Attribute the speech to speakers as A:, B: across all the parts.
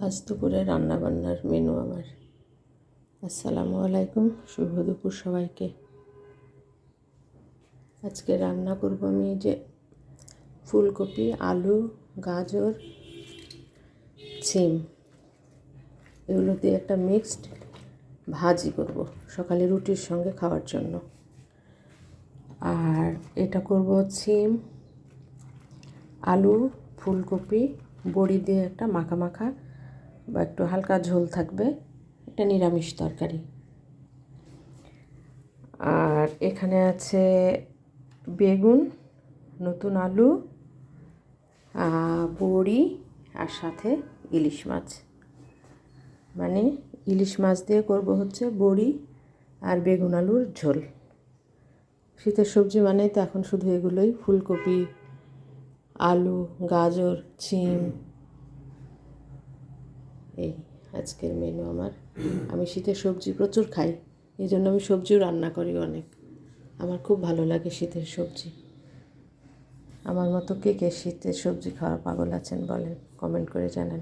A: আজ দুপুরে রান্নাবান্নার মেনু আমার। আসসালামু আলাইকুম, শুভ দুপুর সবাইকে। আজকে রান্না করব আমি যে ফুলকপি, আলু, গাজর, সিম এগুলো দিয়ে একটা মিক্সড ভাজি করব সকালে রুটির সঙ্গে খাওয়ার জন্য। আর এটা করব সিম, আলু, ফুলকপি, বড়ি দিয়ে একটা মাখা মাখা বা একটু হালকা ঝোল থাকবে, এটা নিরামিষ তরকারি। আর এখানে আছে বেগুন, নতুন আলু, বড়ি আর সাথে ইলিশ মাছ। মানে ইলিশ মাছ দিয়ে করব হচ্ছে বড়ি আর বেগুন আলুর ঝোল। শীতের সবজি মানে তো এখন শুধু এগুলোই, ফুলকপি, আলু, গাজর, সিম। এই আজকের মেনু আমার। আমি শীতের সবজি প্রচুর খাই, এই জন্য আমি সবজিও রান্না করি অনেক। আমার খুব ভালো লাগে শীতের সবজি। আমার মতো কে কে শীতের সবজি খাওয়ার পাগল আছেন বলেন, কমেন্ট করে জানান।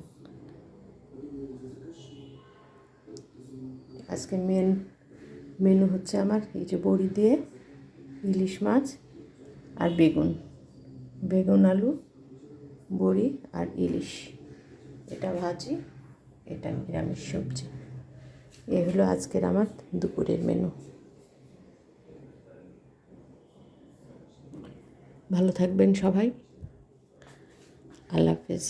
A: আজকে মেনু হচ্ছে আমার এই যে বড়ি দিয়ে ইলিশ মাছ আর বেগুন আলু, বড়ি আর ইলিশ, এটা ভাজি, এটা নিরামিষ সবজি। এ হলো আজকের আমার দুপুরের মেনু। ভালো থাকবেন সবাই, আল্লাহ হাফেজ।